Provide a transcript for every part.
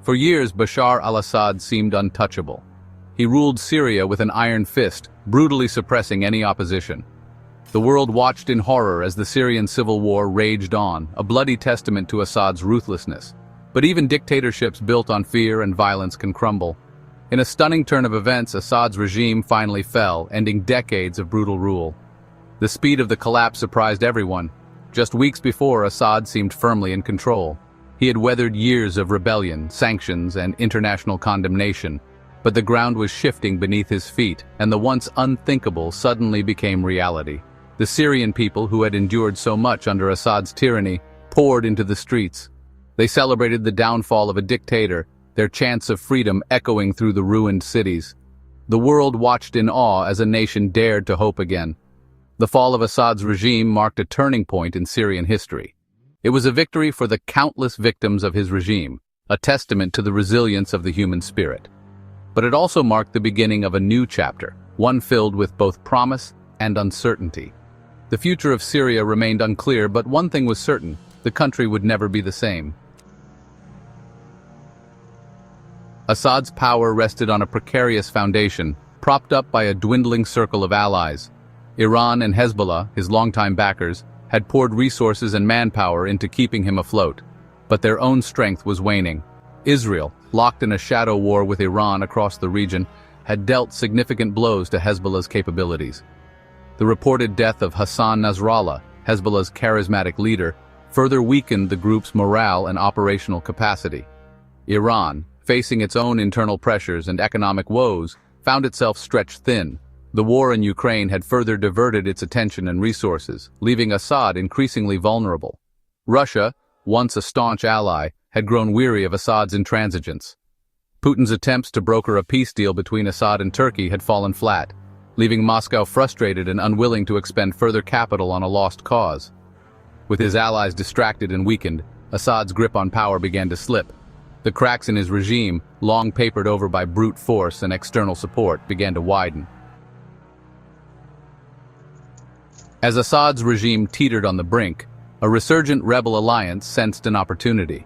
For years, Bashar al-Assad seemed untouchable. He ruled Syria with an iron fist, brutally suppressing any opposition. The world watched in horror as the Syrian civil war raged on, a bloody testament to Assad's ruthlessness. But even dictatorships built on fear and violence can crumble. In a stunning turn of events, Assad's regime finally fell, ending decades of brutal rule. The speed of the collapse surprised everyone. Just weeks before, Assad seemed firmly in control. He had weathered years of rebellion, sanctions, and international condemnation, but the ground was shifting beneath his feet, and the once unthinkable suddenly became reality. The Syrian people, who had endured so much under Assad's tyranny, poured into the streets. They celebrated the downfall of a dictator, their chants of freedom echoing through the ruined cities. The world watched in awe as a nation dared to hope again. The fall of Assad's regime marked a turning point in Syrian history. It was a victory for the countless victims of his regime, a testament to the resilience of the human spirit. But it also marked the beginning of a new chapter, one filled with both promise and uncertainty. The future of Syria remained unclear, but one thing was certain: the country would never be the same. Assad's power rested on a precarious foundation, propped up by a dwindling circle of allies. Iran and Hezbollah, his longtime backers, had poured resources and manpower into keeping him afloat, but their own strength was waning. Israel, locked in a shadow war with Iran across the region, had dealt significant blows to Hezbollah's capabilities. The reported death of Hassan Nasrallah, Hezbollah's charismatic leader, further weakened the group's morale and operational capacity. Iran, facing its own internal pressures and economic woes, found itself stretched thin. The war in Ukraine had further diverted its attention and resources, leaving Assad increasingly vulnerable. Russia, once a staunch ally, had grown weary of Assad's intransigence. Putin's attempts to broker a peace deal between Assad and Turkey had fallen flat, leaving Moscow frustrated and unwilling to expend further capital on a lost cause. With his allies distracted and weakened, Assad's grip on power began to slip. The cracks in his regime, long papered over by brute force and external support, began to widen. As Assad's regime teetered on the brink, a resurgent rebel alliance sensed an opportunity.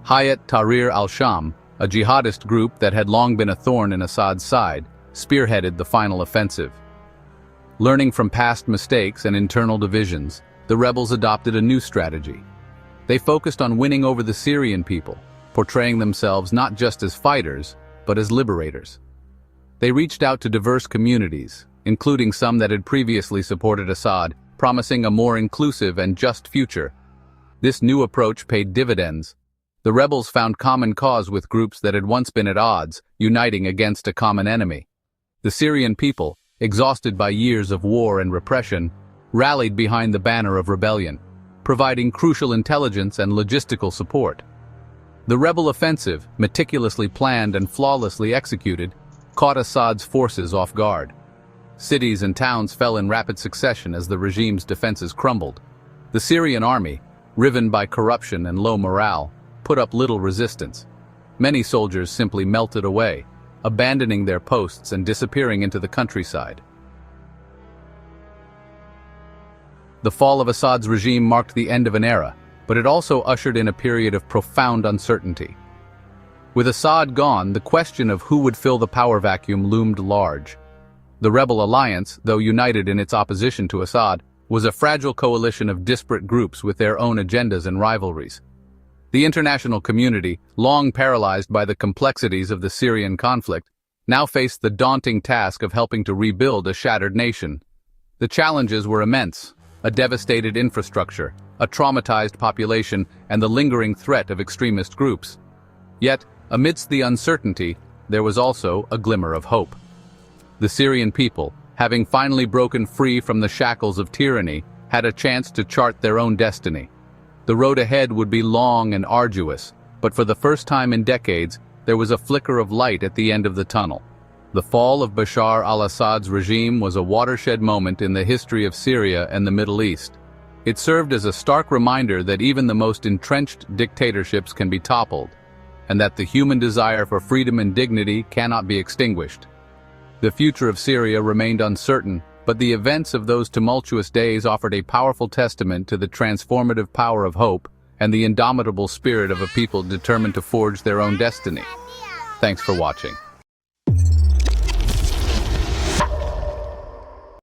Hayat Tahrir al-Sham, a jihadist group that had long been a thorn in Assad's side, spearheaded the final offensive. Learning from past mistakes and internal divisions, the rebels adopted a new strategy. They focused on winning over the Syrian people, portraying themselves not just as fighters, but as liberators. They reached out to diverse communities, including some that had previously supported Assad, promising a more inclusive and just future. This new approach paid dividends. The rebels found common cause with groups that had once been at odds, uniting against a common enemy. The Syrian people, exhausted by years of war and repression, rallied behind the banner of rebellion, providing crucial intelligence and logistical support. The rebel offensive, meticulously planned and flawlessly executed, caught Assad's forces off guard. Cities and towns fell in rapid succession as the regime's defenses crumbled. The Syrian army, riven by corruption and low morale, put up little resistance. Many soldiers simply melted away, abandoning their posts and disappearing into the countryside. The fall of Assad's regime marked the end of an era, but it also ushered in a period of profound uncertainty. With Assad gone, the question of who would fill the power vacuum loomed large. The rebel alliance, though united in its opposition to Assad, was a fragile coalition of disparate groups with their own agendas and rivalries. The international community, long paralyzed by the complexities of the Syrian conflict, now faced the daunting task of helping to rebuild a shattered nation. The challenges were immense: a devastated infrastructure, a traumatized population, and the lingering threat of extremist groups. Yet, amidst the uncertainty, there was also a glimmer of hope. The Syrian people, having finally broken free from the shackles of tyranny, had a chance to chart their own destiny. The road ahead would be long and arduous, but for the first time in decades, there was a flicker of light at the end of the tunnel. The fall of Bashar al-Assad's regime was a watershed moment in the history of Syria and the Middle East. It served as a stark reminder that even the most entrenched dictatorships can be toppled, and that the human desire for freedom and dignity cannot be extinguished. The future of Syria remained uncertain, but the events of those tumultuous days offered a powerful testament to the transformative power of hope and the indomitable spirit of a people determined to forge their own destiny. Thanks for watching.